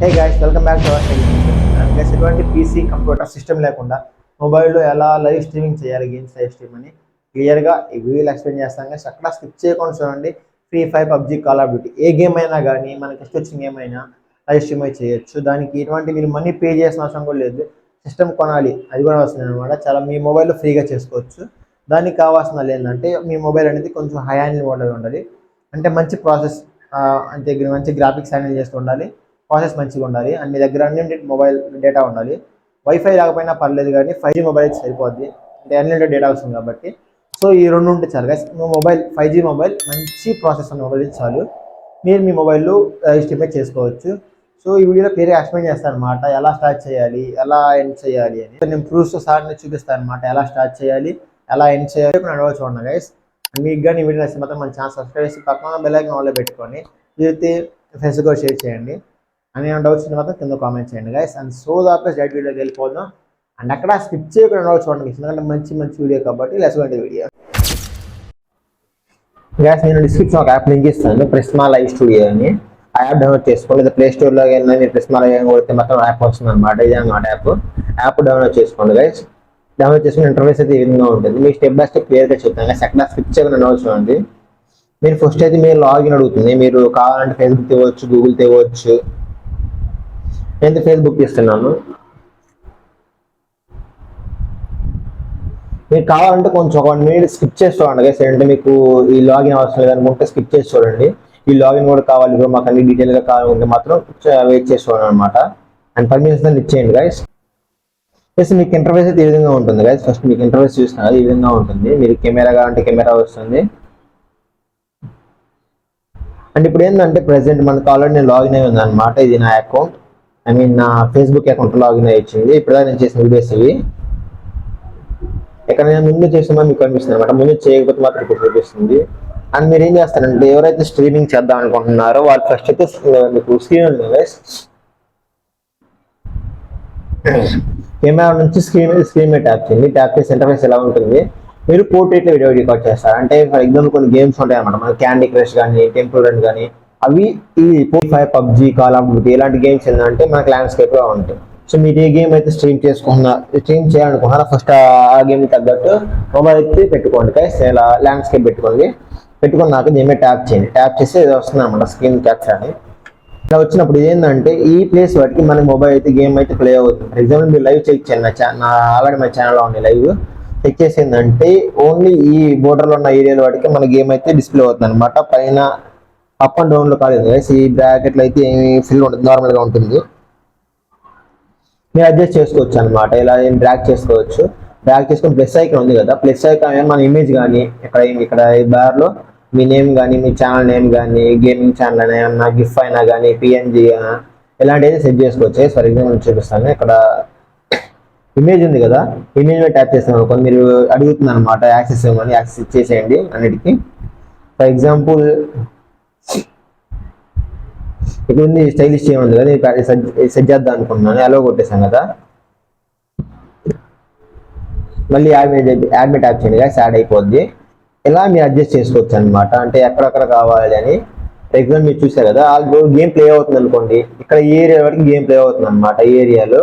Hey guys, welcome back to our channel. Guys, ఎటువంటి PC computer system లేకుండా మొబైల్లో ఎలా లైవ్ స్ట్రీమింగ్ చేయాలి, గేమ్స్ లైవ్ స్ట్రీమ్ అని క్లియర్గా ఈ వీడియోలో ఎక్స్ప్లెయిన్ చేస్తాం. గైస్, అక్కడ స్కిప్ చేయకుండా చూడండి. Free fire, PUBG, call of duty A game అయినా కానీ మనకి ఇష్టం వచ్చిన గేమ్ అయినా లైవ్ స్ట్రీమ్ అయితే చేయొచ్చు. దానికి ఎటువంటి మీరు మనీ పే చేసిన అవసరం కూడా లేదు. సిస్టమ్ కొనాలి, అది కూడా వస్తుంది అనమాట. చాలా మీ మొబైల్లో ఫ్రీగా చేసుకోవచ్చు. దానికి కావాల్సిన ఏంటంటే మీ మొబైల్ అనేది కొంచెం హై హ్యాండిల్ మోడల్ ఉండాలి. అంటే మంచి ప్రాసెస్, అంటే మంచి గ్రాఫిక్స్ హ్యాండిల్ చేస్తూ ఉండాలి. ప్రాసెస్ మంచిగా ఉండాలి. అండ్ మీ దగ్గర అన్లిమిటెడ్ మొబైల్ డేటా ఉండాలి. వైఫై రాకపోయినా పర్లేదు, కానీ 5G మొబైల్ అయితే సరిపోద్ది. అంటే అన్లిమిటెడ్ డేటా వస్తుంది కాబట్టి. సో ఈ రెండు ఉంటే చాలు గైస్. మీ మొబైల్ 5G మొబైల్, మంచి ప్రాసెస్ ఉన్న మొబైల్ చాలు. మీరు మీ మొబైల్లో ఎస్టిమేట్ చేసుకోవచ్చు. సో ఈ వీడియోలో క్లియర్గా ఎక్స్ప్లెయిన్ చేస్తాను అనమాట, ఎలా స్టార్ట్ చేయాలి, ఎలా ఎండ్ చేయాలి అని. నేను ప్రూఫ్స్ సార్ని చూపిస్తాను అనమాట, ఎలా స్టార్ట్ చేయాలి, ఎలా ఎండ్ చేయాలి. అడవచ్చు చూడండి గైస్. మీకు కానీ ఈ వీడియో నచ్చితే మాత్రం మన ఛానల్ సబ్స్క్రైబ్ చేసి పక్కన బెల్ ఐకాన్ ఆన్లో పెట్టుకొని వీరైతే ఫ్రెండ్స్ కూడా షేర్ చేయండి. అని డౌట్స్ మాత్రం కింద కామెంట్ చేయండి గైస్. అండ్ సో దాపేసి డైరెక్ట్ వీడియోకి వెళ్ళిపోదాం. అండ్ అక్కడ స్కిప్ చేయకుండా డౌట్స్ చూడండి, ఎందుకంటే మంచి వీడియో కాబట్టి. Let's go to video. Guys, నేను డిస్క్రిప్షన్ ఒక యాప్ లింక్ ఇస్తాను, ప్రిస్మా లైవ్ స్టూడియో అని. ఆ యాప్ డౌన్లోడ్ చేసుకోండి. లేదా ప్లే స్టోర్లో వెళ్ళినా మీరు ప్రిస్మా లైవ్ కొడితే మాత్రం యాప్ వస్తుంది అనమాట. ఇది అనమాట యాప్ డౌన్లోడ్ చేసుకోండి గైస్. డౌన్లోడ్ చేసుకుని ఇంటర్ఫేస్ అయితే ఈ విధంగా ఉంటుంది. మీకు స్టెప్ బై స్టెప్ క్లియర్గా చెప్తాను గైస్. అక్కడ స్కిప్ చేయకుండా డౌట్స్ చూడండి. మీరు ఫస్ట్ అయితే మీరు లాగిన్ అడుగుతుంది. మీరు కావాలంటే ఫేస్బుక్ తెవచ్చు, గూగుల్ తెవచ్చు. నేను ఫేస్బుక్ ఇస్తున్నాను. మీకు కావాలంటే కొంచెం 1 మినిట్ స్కిప్ చేసి చూడండి గైస్. అంటే మీకు ఈ లాగిన్ అవసరం లేదనుకుంటే స్కిప్ చేసి చూడండి. ఈ లాగిన్ కూడా కావాలి, ఇప్పుడు మాకు అన్ని డీటెయిల్గా కావాలంటే మాత్రం వెయిట్ చేసి చూడండి అనమాట. అండ్ పర్మిషన్స్ ఇచ్చేయండి గైస్. ప్లస్ మీకు ఇంటర్ఫేస్ అయితే ఈ విధంగా ఉంటుంది గైస్. ఫస్ట్ మీకు ఇంటర్ఫేస్ చూస్తున్నారు, ఈ విధంగా ఉంటుంది. మీరు కెమెరా కావాలంటే కెమెరా వస్తుంది. అండ్ ఇప్పుడు ఏంటంటే ప్రెసెంట్ మనకు ఆల్రెడీ నేను లాగిన్ అయి ఉంది అనమాట. ఇది నా అకౌంట్, నా ఫేస్బుక్ అకౌంట్ లాగిన్ అయ్యి వచ్చింది. ఇప్పుడు నేను చేసిన వీడియోస్ ఇవి. ఇక్కడ నేను ముందు చేసిన మీకు కనిపిస్తుంది అనమాట. ముందు చేయకపోతే మాత్రం ఇప్పుడు చూపిస్తుంది. అండ్ మీరు ఏం చేస్తారంటే ఎవరైతే స్ట్రీమింగ్ చేద్దాం అనుకుంటున్నారో వాళ్ళు ఫస్ట్ అయితే మీకు స్క్రీన్ ఉంది గైస్. కెమెరా నుంచి స్క్రీన్ మీద ట్యాప్ చేయండి. ట్యాప్ చేసి ఇంటర్ఫేస్ ఎలా ఉంటుంది. మీరు పోర్ట్రేట్లో వీడియో రికార్డ్ చేస్తారు. అంటే ఫర్ ఎగ్జాంపుల్ కొన్ని గేమ్స్ ఉంటాయి అనమాట, మన క్యాండీ క్రష్ కానీ, టెంపుల్ రన్ కానీ, అవి ఈ free fire, PUBG, call of duty ఇలాంటి గేమ్స్ ఏంటంటే మనకి ల్యాండ్స్కేప్గా ఉంటాయి. సో మీరు ఏ గేమ్ అయితే స్ట్రీమ్ చేయాలనుకున్నారో ఫస్ట్ ఆ గేమ్కి తగ్గట్టు మొబైల్ అయితే పెట్టుకోండి గైస్. ఇలా ల్యాండ్స్కేప్ పెట్టుకున్నాక దీని ట్యాప్ చేయండి. ట్యాప్ చేసి ఇది వస్తుంది అనమాట, స్క్రీన్ క్యాప్చర్ అని. ఇలా వచ్చినప్పుడు ఏంటంటే ఈ ప్లేస్ వాటికి మన మొబైల్ అయితే గేమ్ అయితే ప్లే అవుతుంది. ఫర్ ఎగ్జాంపుల్ మీరు లైవ్ చెక్ చేయండి. నా ఆల్రెడీ మన ఛానల్లో ఉంది లైవ్. చెక్ చేసిందంటే ఓన్లీ ఈ బోర్డర్లో ఉన్న ఏరియాలో వాటికి మన గేమ్ అయితే డిస్ప్లే అవుతుంది అనమాట. పైన అప్ అండ్ డౌన్లో కాలేదు గైస్. ఈ బ్రాకెట్లో అయితే ఏమి ఫిల్ ఉంటుంది, నార్మల్గా ఉంటుంది. మీరు అడ్జస్ట్ చేసుకోవచ్చు అనమాట. ఇలా డ్రాగ్ చేసుకోవచ్చు. డ్రాగ్ చేసుకుని ప్లస్ ఐకాన్ ఉంది కదా, ప్లస్ ఐకాన్ మన ఇమేజ్ కానీ ఇక్కడ ఈ బార్లో మీ నేమ్ కానీ, మీ ఛానల్ నేమ్ కానీ, గేమింగ్ ఛానల్ అయినా, గిఫ్ అయినా కానీ, పిఎన్జీ ఇలాంటి అయితే సెట్ చేసుకోవచ్చు. ఫర్ ఎగ్జాంపుల్ చూపిస్తాను. ఇక్కడ ఇమేజ్ ఉంది కదా, ఇమేజ్ మీద ట్యాప్ చేస్తాను అనుకోండి. మీరు అడుగుతుంది అనమాట యాక్సెస్ ఇవ్వమని, యాక్సెస్ ఇచ్చేసేయండి అన్నిటికీ. ఫర్ ఎగ్జాంపుల్ ఇక్కడ ఉంది స్టైలిష్ చేయమంది కదా, సెట్ చేద్దాం అనుకుంటున్నాను. అలో కొట్టేసాను కదా. మళ్ళీ యాడ్ మీద ట్యాప్ చేయండి కదా, యాడ్ అయిపోద్ది. ఇలా మీరు అడ్జస్ట్ చేసుకోవచ్చు అనమాట. అంటే ఎక్కడెక్కడ కావాలి అని. ఫర్ ఎగ్జాంపుల్ మీరు చూసారు కదా, గేమ్ ప్లే అవుతుంది అనుకోండి. ఇక్కడ ఈ ఏరియా వరకు గేమ్ ప్లే అవుతుంది అనమాట. ఈ ఏరియాలో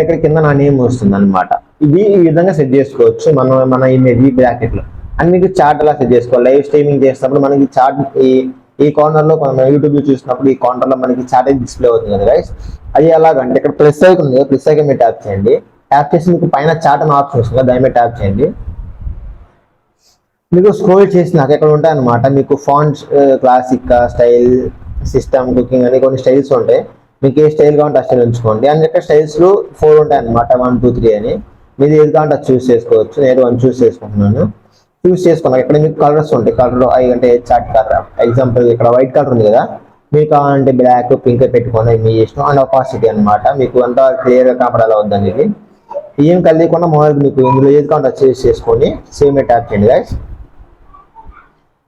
ఇక్కడ కింద నా నేమ్ వస్తుంది అనమాట. ఇది ఈ విధంగా సెట్ చేసుకోవచ్చు మన ఇమేజ్ ఈ బ్రాకెట్లో. అండ్ మీకు చార్ట్ ఎలా సెట్ చేసుకోవాలి. లైవ్ స్ట్రీమింగ్ చేసినప్పుడు మనకి చార్ట్ ఈ కార్నర్లో మనం యూట్యూబ్లో చూసినప్పుడు ఈ కార్నర్లో మనకి చార్ట్ అయితే డిస్ప్లే అవుతుంది కదా గైస్. అది ఎలాగంటే ఇక్కడ ప్లస్ ఐకాన్ ఉంది కదా, ప్లస్ ఐకాన్ మీద ట్యాప్ చేయండి. ట్యాప్ చేసి మీకు పైన చార్ట్ అని ఆప్షన్ వస్తుంది కదా, దాని మీద ట్యాప్ చేయండి. మీకు స్క్రోల్ చేసి నాకు ఎక్కడ ఉంటాయి అనమాట. మీకు fonts, classic, style, system, cooking అని కొన్ని స్టైల్స్ ఉంటాయి. మీకు ఏ స్టైల్ కావాలంటే ఆ స్టైల్ ఉంచుకోండి. అండ్ ఇక్కడ స్టైల్స్లో 4 ఉంటాయి అనమాట, 1, 2, 3 అని. మీరు ఏది కావాలంటే అది చూస్ చేసుకోవచ్చు. నేను 1 చూస్ చేసుకుంటున్నాను. చూస్ చేసుకున్నాక ఇక్కడ మీకు కలర్స్ ఉంటాయి. కలర్ అంటే చార్ట్ కలర్. ఎగ్జాంపుల్ ఇక్కడ వైట్ కలర్ ఉంది కదా, మీకు కావాలంటే బ్లాక్, పింక్ పెట్టుకోండి, మీ ఇష్టం. అండ్ ఆపోసిటీ అనమాట, మీకు అంతా క్లియర్గా కనపడాలి వద్దని. ఇది ఏం కలియకుండా మొబైల్ మీకు ఇందులో ఏది కావాలంటే అది చూస్ చేసుకొని సేమ్ ట్యాప్ చేయండి గైస్.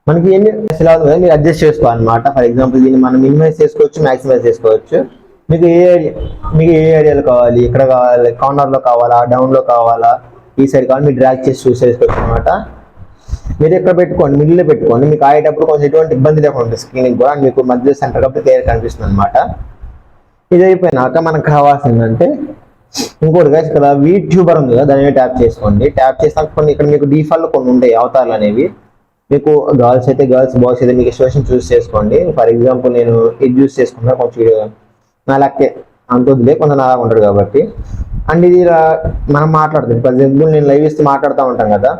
మనకి ఎన్ని ఎలా ఉంది మీరు అడ్జస్ట్ చేసుకోవాలన్నమాట. ఫర్ ఎగ్జాంపుల్ దీన్ని మనం మినిమైజ్ చేసుకోవచ్చు, మ్యాక్సిమైజ్ చేసుకోవచ్చు. మీకు ఏ ఏరియాలో కావాలి, ఇక్కడ కావాలి, కార్నర్లో కావాలా, డౌన్లో కావాలా, ఈ సైడ్ కావాలి, మీరు డ్రాగ్ చేసి చూస్ చేసుకోవచ్చు అనమాట. మీరు ఎక్కడ పెట్టుకోండి, మిడిల్లో పెట్టుకోండి. మీకు ఆయేటప్పుడు కొంచెం ఎటువంటి ఇబ్బంది లేకుండా ఉంటుంది స్క్రీన్కి కూడా. మీకు మధ్య సెంటర్ కాబట్టి క్లియర్ కనిపిస్తుంది అనమాట. ఇది అయిపోయినాక మనకు కావాల్సిందంటే ఇంకోటి గైస్, ఇక్కడ యూట్యూబర్ ఉంది కదా, దాని మీద ట్యాప్ చేసుకోండి. ట్యాప్ చేసినాక కొన్ని ఇక్కడ మీకు డిఫాల్ట్ కొన్ని ఉంటాయి అవతారాలు అనేవి. మీకు గర్ల్స్ అయితే గర్ల్స్, బాయ్స్ అయితే మీకు ఇష్టం చూస్ చేసుకోండి. ఫర్ ఎగ్జాంపుల్ నేను ఇది చూస్ చేసుకున్నా, కొంచెం నా లెక్కే అంత వద్దులే, కొంచెం నా ఉంటాడు కాబట్టి. అండ్ ఇది మనం మాట్లాడుతుంది. ఫర్ ఎగ్జాంపుల్ నేను లైవ్ ఇస్తే మాట్లాడుతూ ఉంటాం కదా,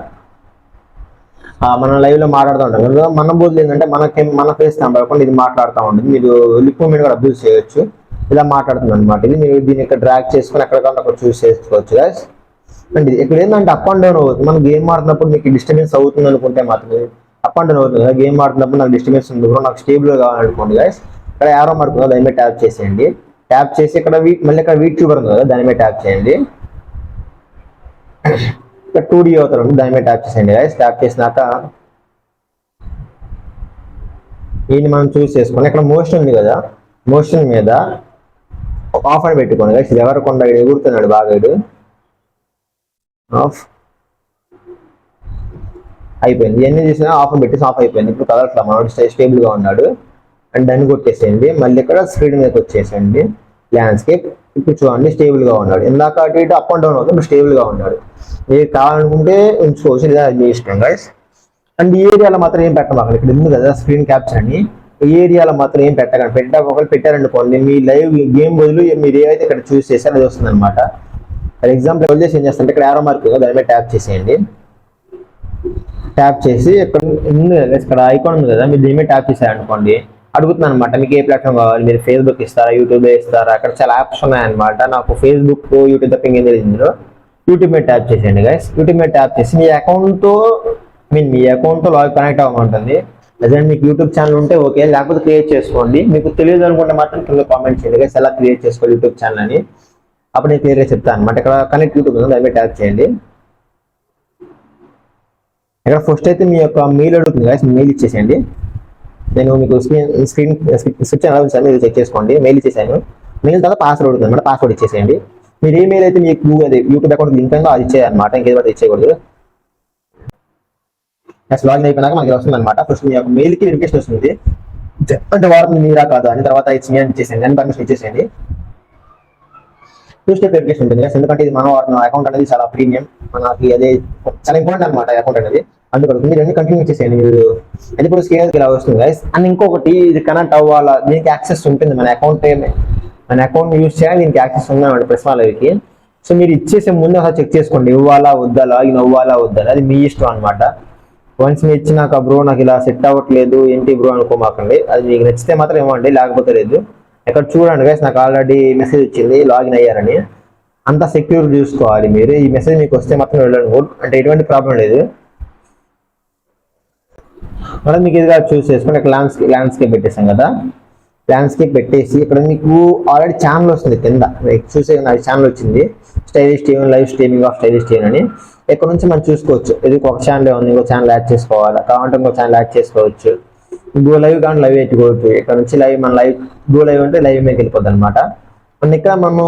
మనం లైవ్ లో మాట్లాడుతూ ఉంటాం కదా, మన బోధలు ఏంటంటే మన ఫేస్ కనబడకుండా ఇది మాట్లాడుతూ ఉంటుంది. మీరు లిప్ మూమెంట్ కూడా అబ్యూస్ చేయొచ్చు. ఇలా మాట్లాడుతుంది అనమాట. ఇది మీరు దీన్ని ఇక్కడ డ్రాగ్ చేసుకుని ఎక్కడికన్నా అక్కడ చూస్ చేసుకోవచ్చు గైస్. అండ్ ఇక్కడ ఏంటంటే అప్ అండ్ డౌన్ అవుతుంది. మనం గేమ్ ఆడుతున్నప్పుడు మీకు డిస్టర్బెన్స్ అవుతుంది అనుకుంటే మాత్రమే అప్ అండ్ డౌన్ అవుతుంది. గేమ్ ఆడుతున్నప్పుడు నాకు డిస్టర్బెన్స్ ఉంది బ్రో, నాకు స్టేబుల్ కావాలనుకోండి గైస్, ఇక్కడ యారో మార్క్ ఉంది దాని మీద ట్యాప్ చేసేయండి. ట్యాప్ చేసి ఇక్కడ మళ్ళీ ఇక్కడ యూట్యూబర్ ఉంది కదా, దాని మీద ట్యాప్ చేయండి. ఇక్కడ 2D అవుతారు ఉంది, దాని మీద ట్యాప్ చేసేయండి గైస్. ట్యాప్ చేసినాక దీన్ని మనం చూస్ చేసుకోండి. ఇక్కడ మోషన్ ఉంది కదా, మోషన్ మీద ఆఫ్ అని పెట్టుకోండి గైస్. ఇది ఎవరు కొండ ఎగురుతున్నాడు బాగా, ఇడు ఆఫ్ అయిపోయింది. ఇవన్నీ చూసినా ఆఫ్ అని పెట్టేసి ఆఫ్ అయిపోయింది. ఇప్పుడు కదలట్లా, మనోడు స్టేబుల్ గా ఉన్నాడు. అండ్ దాన్ని కొట్టేసేయండి. మళ్ళీ ఇక్కడ స్క్రీన్ మీదకి వచ్చేసేయండి. ల్యాండ్స్కేప్ ఇప్పుడు చూడండి స్టేబుల్ గా ఉన్నాడు. ఇందాక అటు ఇటు అప్ అండ్ డౌన్ అవుతుంది, ఇప్పుడు స్టేబుల్ గా ఉన్నాడు. మీరు కావాలనుకుంటే ఉంచుకోవచ్చు, లేదా మీ ఇష్టం గైస్. అండ్ ఈ ఏరియాలో మాత్రం ఏం పెట్టమాకండి. ఇక్కడ ఉంది కదా స్క్రీన్ క్యాప్చర్ అని, ఈ ఏరియాలో మాత్రం ఏం పెట్టకండి. ఒకవేళ పెట్టారనుకోండి, మీ లైవ్ గేమ్ బదులు మీరు ఏవైతే ఇక్కడ చూస్ చేశారో అది వస్తుంది అనమాట. ఫర్ ఎగ్జాంపుల్ ఎవరు చేసి ఏం చేస్తారంటే ఇక్కడ యారో మార్క్ దాని మీద ట్యాప్ చేసేయండి. ట్యాప్ చేసి ఇక్కడ ఉంది కదా, ఇక్కడ ఐకాన్ ఉంది కదా, మీరు దీని మీద ట్యాప్ చేశారనుకోండి అడుగుతున్నాను అనమాట మీకు ఏ ప్లాట్ఫామ్ కావాలి, మీరు ఫేస్బుక్ ఇస్తారా, యూట్యూబ్ ఇస్తారా, అక్కడ చాలా యాప్స్ ఉన్నాయన్నమాట. నాకు ఫేస్బుక్, యూట్యూబ్ తప్ప ఇంకేం తెలియదు. ఇందులో యూట్యూబ్ మీద ట్యాప్ చేసేయండి గైస్. యూట్యూబ్ మీద ట్యాప్ చేసి మీ అకౌంట్తో లాగ్ కనెక్ట్ అవ్వమంటుంది. లేదంటే మీకు యూట్యూబ్ ఛానల్ ఉంటే ఓకే, లేకపోతే క్రియేట్ చేసుకోండి. మీకు తెలియదు అనుకుంటే మాత్రం కింద కామెంట్ చేయండి గైస్, ఎలా క్రియేట్ చేసుకోవాలి యూట్యూబ్ ఛానల్ అని. అప్పుడు నేను క్లియర్గా చెప్తాను అనమాట. ఇక్కడ కనెక్ట్ యూట్యూబ్ దాని మీద ట్యాప్ చేయండి. ఇక్కడ ఫస్ట్ అయితే మీ యొక్క మెయిల్ అడుగుతుంది గైస్, మెయిల్ ఇచ్చేసేయండి. నేను మీకు స్క్రీన్ ఎలా ఉంచాను మీరు చెక్ చేసుకోండి. మెయిల్ ఇచ్చేసాను. మెయిల్ తర్వాత పాస్వర్డ్ అడుగుతుంది అనమాట, పాస్వర్డ్ ఇచ్చేసేయండి. మీరు ఏ మెయిల్ అయితే మీకు అది యూట్యూబ్ అకౌంట్ లింక్ అయిందో అది ఇచ్చేయాలన్నమాట, ఇంకేది పడితే ఇచ్చేయకూడదు. లాగిన్ అయిపోయినాక మనకి వస్తుంది అనమాట. ఫస్ట్ మీ యొక్క మెయిల్కి వెరిఫికేషన్ వస్తుంది, అంటే వారు మీరా కాదా అని. తర్వాత ఇచ్చేసేయండి, అని పర్మిషన్ ఇచ్చేసేయండి. 2 స్టెప్ వెరిఫికేషన్ ఉంటుంది, ఎందుకంటే ఇది మనం వాడుతున్న అకౌంట్ అనేది చాలా ప్రీమియం, మనకి అదే చాలా ఇంపార్టెంట్ అనమాట అకౌంట్ అనేది. అందుకని మీరు అన్ని కంటిన్యూ చేసేయండి. మీరు అది ఇప్పుడు స్క్రీన్ ఇలా వస్తుంది గైస్. అండ్ ఇంకొకటి, ఇది కనెక్ట్ అవ్వాలా, దీనికి యాక్సెస్ ఉంటుంది. మన అకౌంట్ యూజ్ చేయాలి, దీనికి యాక్సెస్ ఉందన్నమాట ప్రెస్మా లైవ్కి. సో మీరు ఇచ్చేసే ముందు అసలు చెక్ చేసుకోండి, ఇవ్వాలా వద్దా, లాగిన్ అవ్వాలా వద్దా, అది మీ ఇష్టం అనమాట. వన్స్ మీరు ఇచ్చినాక బ్రో నాకు ఇలా సెట్ అవ్వట్లేదు ఏంటి బ్రో అనుకోమాకండి. అది మీకు నచ్చితే మాత్రం ఇవ్వండి, లేకపోతే లేదు. ఇక్కడ చూడండి గైస్, నాకు ఆల్రెడీ మెసేజ్ వచ్చింది లాగిన్ అయ్యారని. అంతా సెక్యూర్ చూసుకోవాలి మీరు. ఈ మెసేజ్ మీకు వస్తే మాత్రం వెళ్ళండి, అంటే ఎటువంటి ప్రాబ్లం లేదు. మనం మీకు ఇదిగా చూస్ చేసుకుని ఇక్కడ ల్యాండ్స్కేప్ పెట్టేసాం కదా, ల్యాండ్స్కేప్ పెట్టేసి ఇక్కడ మీకు ఆల్రెడీ ఛానల్ వస్తుంది కింద, చూసే నాకు ఛానల్ వచ్చింది stylish TV, live streaming of stylish TV అని. ఇక్కడ నుంచి మనం చూసుకోవచ్చు, ఇది ఒక ఛానల్ ఉంది, ఇంకో ఛానల్ యాడ్ చేసుకోవాలి, కావాలంటే ఇంకో ఛానల్ యాడ్ చేసుకోవచ్చు. గో లైవ్ కానీ లైవ్ పెట్టుకోవచ్చు. ఇక్కడ నుంచి మన లైవ్ గో లైవ్ అంటే లైవ్ మీదకి వెళ్ళిపోద్ది అనమాట. అండ్ ఇక్కడ మనము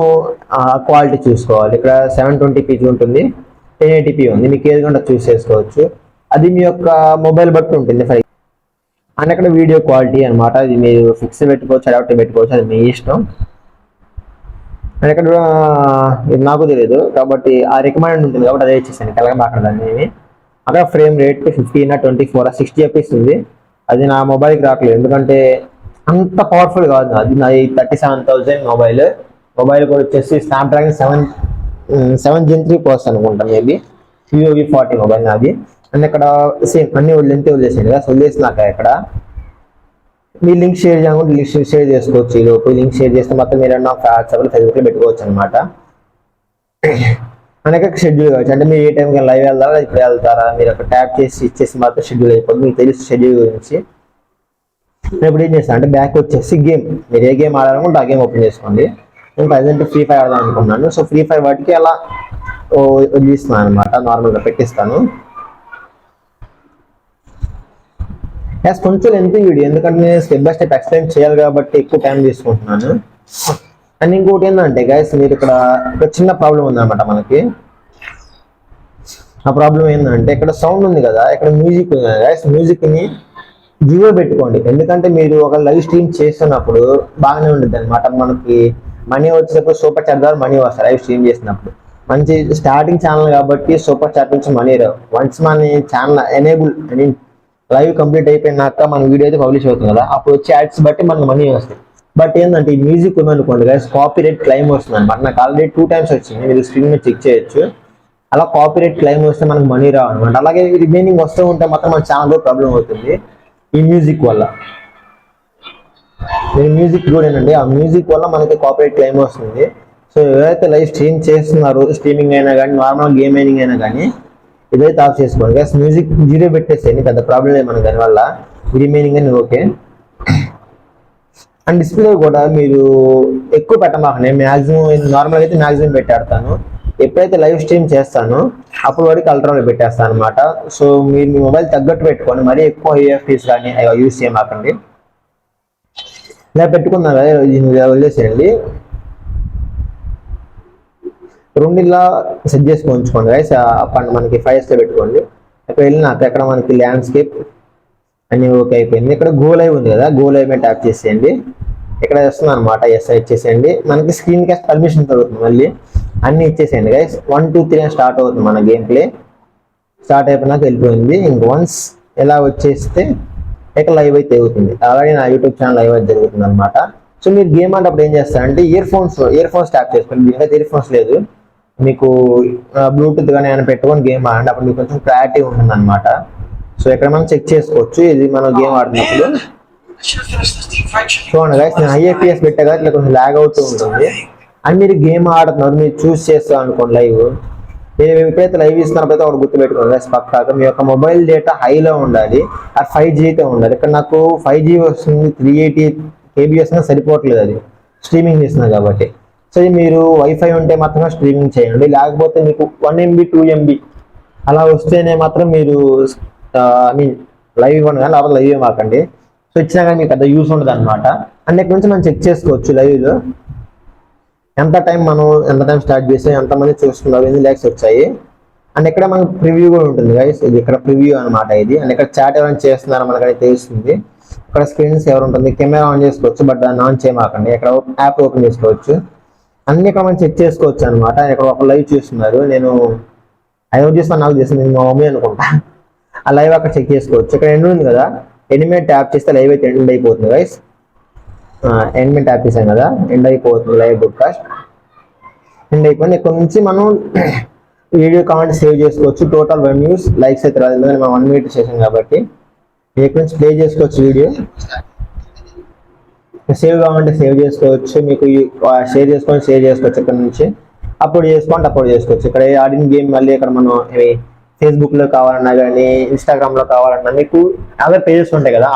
క్వాలిటీ చూసుకోవాలి. ఇక్కడ 720p ఉంటుంది, 1080p ఉంది, మీకు ఏది కంటే చూస్ చేసుకోవచ్చు. అది మీ యొక్క మొబైల్ బట్టి ఉంటుంది. అండ్ అక్కడ వీడియో క్వాలిటీ అనమాట, అది మీరు ఫిక్స్ పెట్టుకోవచ్చు, అడాప్టర్ పెట్టుకోవచ్చు, అది మీ ఇష్టం. అండ్ ఇక్కడ ఇది నాకు తెలియదు కాబట్టి ఆ రికమెండ్ ఉంటుంది కాబట్టి అదే ఇచ్చేసాను, కలగా మాట్లాడాలి. అక్కడ ఫ్రేమ్ రేట్ 15/24 60 fps ఉంది. అది నా మొబైల్కి రావట్లేదు, ఎందుకంటే అంత పవర్ఫుల్ కాదు. అది నా 37,000 మొబైల్ కూడా వచ్చేసి స్నాప్డ్రాగన్ 7 Gen 3 ప్రాసెసర్ అనుకుంటాను, మేబీ UV40 మొబైల్ నాది. అండ్ ఇక్కడ సేమ్ అన్ని వదిలేసాను కదా, వదిలేసినాక ఇక్కడ మీ లింక్ షేర్ చేయకుండా లింక్ షేర్ చేసుకోవచ్చు. ఈలోపు లింక్ షేర్ చేస్తే మొత్తం మీరు వాట్సాప్లో ఫేస్బుక్లో పెట్టుకోవచ్చు అనమాట. మనకి షెడ్యూల్ కావచ్చు, అంటే మీరు ఏ టైంకి లైవ్ వెళ్తారా ఇప్పుడు వెళ్తారా, మీరు అక్కడ ట్యాప్ చేసి ఇచ్చేసి మాత్రం షెడ్యూల్ అయిపోతుంది. మీకు తెలుసు షెడ్యూల్ గురించి. నేను ఇప్పుడు ఏం చేస్తాను అంటే బ్యాక్ వచ్చేసి గేమ్, మీరు ఏ గేమ్ ఆడాలనుకుంటే ఆ గేమ్ ఓపెన్ చేసుకోండి. నేను ప్రజెంట్ ఫ్రీ ఫైర్ ఆడదాం అనుకున్నాను. సో ఫ్రీ ఫైర్ వాటికి అలా వదిలిస్తున్నాను అనమాట, నార్మల్గా పెట్టిస్తాను. కొంచెం ఎంత వీడియో, ఎందుకంటే నేను స్టెప్ బై స్టెప్ ఎక్స్ప్లెయిన్ చేయాలి కాబట్టి ఎక్కువ టైం తీసుకుంటున్నాను. అండ్ ఇంకోటి ఏంటంటే గైస్, మీరు ఇక్కడ చిన్న ప్రాబ్లం ఉందన్నమాట మనకి. ఆ ప్రాబ్లం ఏంటంటే ఇక్కడ సౌండ్ ఉంది కదా, ఇక్కడ మ్యూజిక్ ఉంది కదా గైస్, మ్యూజిక్ని జీరో పెట్టుకోండి. ఎందుకంటే మీరు ఒక లైవ్ స్ట్రీమ్ చేస్తున్నప్పుడు బాగానే ఉంటుంది అనమాట, మనకి మనీ వచ్చేటప్పుడు సూపర్ చాట్ ద్వారా మనీ వస్తాయి లైవ్ స్ట్రీమ్ చేసినప్పుడు. మంచి స్టార్టింగ్ ఛానల్ కాబట్టి సూపర్ చాట్ నుంచి మనీ రావు. వన్స్ మన channel enable I mean live complete అయిపోయినాక మన వీడియో అయితే పబ్లిష్ అవుతుంది కదా, అప్పుడు వచ్చే యాడ్స్ బట్టి మనకు మనీ వస్తాయి. బట్ ఏంటంటే ఈ మ్యూజిక్ ఉందనుకోండి గైస్, కాపీరైట్ క్లైమ్ వస్తుంది అనమాట. నాకు ఆల్రెడీ 2 times వచ్చింది, మీరు స్క్రీన్ మీద చెక్ చేయొచ్చు. అలా కాపీరైట్ క్లైమ్ వస్తే మనకు మనీ రావు అనమాట. అలాగే రిమైనింగ్ వస్తూ ఉంటే మాత్రం మన ఛానల్ ప్రాబ్లం అవుతుంది ఈ మ్యూజిక్ వల్ల. మ్యూజిక్ కూడా ఏంటంటే ఆ మ్యూజిక్ వల్ల మనకి కాపీరైట్ క్లైమ్ వస్తుంది. సో ఎవరైతే లైవ్ స్ట్రీమ్ చేస్తున్నారో, స్ట్రీమింగ్ అయినా కానీ నార్మల్ గేమ్ అయినా కానీ ఇదైతే ఆఫ్ చేసుకోండి గైస్. మ్యూజిక్ 0 పెట్టేసేయండి, పెద్ద ప్రాబ్లం లేదు మనకి దానివల్ల. రిమైనింగ్ అని ఓకే. అండ్ డిస్ప్లే కూడా మీరు ఎక్కువ పెట్టమాకండి. మ్యాక్సిమం నార్మల్గా అయితే మ్యాక్సిమం పెట్టేస్తాను. ఎప్పుడైతే లైవ్ స్ట్రీమ్ చేస్తానో అప్పుడు వరకు అల్ట్రాలో పెట్టేస్తాను అనమాట. సో మీరు మీ మొబైల్ తగ్గట్టు పెట్టుకోండి, మరీ ఎక్కువ యూఎఫ్టీస్ కానీ అవి యూస్ చేయమాకండి. ఇలా పెట్టుకున్నాను కదా, వదిలేసేయండి. రెండిలా సెట్ చేసుకొని ఉంచుకోండి గైస్. మనకి ఫైల్స్లో పెట్టుకోండి. అక్కడ వెళ్ళినాక ఎక్కడ మనకి ల్యాండ్స్కేప్ అన్ని ఓకే అయిపోయింది. ఇక్కడ గో లైవ్ ఉంది కదా, గో లైవ్ మీద ట్యాప్ చేసేయండి. ఇక్కడ వస్తుంది అనమాట, ఎస్ ఇచ్చేసేయండి. మనకి స్క్రీన్ క్యాస్ట్ పర్మిషన్ దొరుకుతుంది, మళ్ళీ అన్ని ఇచ్చేసేయండి గైస్. 1 2 3 అని స్టార్ట్ అవుతుంది మన గేమ్ ప్లే. స్టార్ట్ అయిపోయినాక వెళ్ళిపోయింది. ఇంక వన్స్ ఎలా వచ్చేస్తే ఇక లైవ్ అయితే అవుతుంది. ఆల్రెడీ నా యూట్యూబ్ ఛానల్ లైవ్ అయితే జరుగుతుంది అనమాట. సో మీరు గేమ్ ఆడేటప్పుడు ఏం చేస్తారంటే ఇయర్ ఫోన్స్ ట్యాప్ చేసుకోండి. దీనికైతే ఇయర్ ఫోన్స్ లేదు, మీకు బ్లూటూత్ కానీ ఏమైనా పెట్టుకొని గేమ్ ఆడండి, అప్పుడు మీకు కొంచెం క్లారిటీ ఉంటుంది అనమాట. సో ఇక్కడ మనం చెక్ చేసుకోవచ్చు ఇది మనం గేమ్ ఆడినప్పుడు. చూడండి గైస్, నేను IFPS పెట్టా కదా, ఇట్లా కొంచెం లాగ్ అవుతూ ఉంటుంది. అండ్ మీరు గేమ్ ఆడుతున్నారు, మీరు చూస్ చేస్తారు అనుకోండి లైవ్. మీరు ఎప్పుడైతే లైవ్ ఇస్తున్నప్పుడైతే ఒకటి గుర్తుపెట్టుకోండి గైస్, పక్కాగా మీ యొక్క మొబైల్ డేటా హైలో ఉండాలి, అది 5G అయితే ఉండాలి. ఇక్కడ నాకు 5G వస్తుంది, 380 KB వస్తుంది, సరిపోవట్లేదు అది స్ట్రీమింగ్ చేస్తున్నా కాబట్టి. సో మీరు వైఫై ఉంటే మాత్రమే స్ట్రీమింగ్ చేయండి, లేకపోతే మీకు 1 MB 2 MB అలా వస్తేనే మాత్రం మీరు ఐ మీన్ లైవ్ ఇవ్వండి, కానీ లేకపోతే లైవ్ మాకండి. సో ఇచ్చినా కానీ మీకు పెద్ద యూస్ ఉండదు అనమాట. అండ్ ఇక్కడ నుంచి మనం చెక్ చేసుకోవచ్చు లైవ్లో ఎంత టైం స్టార్ట్ చేస్తే ఎంతమంది చూస్తున్నారు, ఎన్ని లైక్స్ వచ్చాయి. అండ్ ఇక్కడ మనకు ప్రివ్యూ కూడా ఉంటుంది గైస్, ఇది ఇక్కడ ప్రివ్యూ అనమాట ఇది. అండ్ ఇక్కడ చాట్ ఎవరైనా చేస్తున్నారో మనకైతే తెలుస్తుంది. ఇక్కడ స్క్రీన్స్ ఎవరు ఉంటుంది, కెమెరా ఆన్ చేసుకోవచ్చు, బట్ దాన్ని ఆన్ చేయమాకండి. ఇక్కడ యాప్ ఓపెన్ చేసుకోవచ్చు, అన్ని ఇక్కడ మనం చెక్ చేసుకోవచ్చు అనమాట. ఇక్కడ ఒక లైవ్ చూస్తున్నారు, నేను ఎవరు చూస్తున్నా నాకు చేస్తుంది, మా మమ్మీ అనుకుంటా. ఆ లైవ్ అక్కడ చెక్ చేసుకోవచ్చు. ఇక్కడ ఎండ్ ఉంది కదా, ఎండ్ మీద ట్యాప్ చేస్తే లైవ్ అయితే ఎండ్ అయిపోతుంది గైస్. ఎండ్ మీద ట్యాప్ చేసాం కదా, ఎండ్ అయిపోతుంది లైవ్ బ్రాడ్కాస్ట్, ఎండ్ అయిపోయింది. ఇక్కడ నుంచి మనం వీడియో కామెంట్ సేవ్ చేసుకోవచ్చు. టోటల్ 1 views, లైక్స్ అయితే రాదు, మనం 1 minute చేసాం కాబట్టి. ఇక్కడ నుంచి ప్లే చేసుకోవచ్చు వీడియో. సేవ్ కావాలంటే సేవ్ చేసుకోవచ్చు, మీకు షేర్ చేసుకోవచ్చు. ఇక్కడ నుంచి అప్లోడ్ చేసుకోవచ్చు. ఇక్కడ ఆడిన గేమ్ మళ్ళీ ఇక్కడ మనం ఫేస్బుక్లో కావాలన్నా కానీ, ఇన్స్టాగ్రామ్లో కావాలన్నా మీకు అదర్ పేజెస్ ఉంటాయి కదా,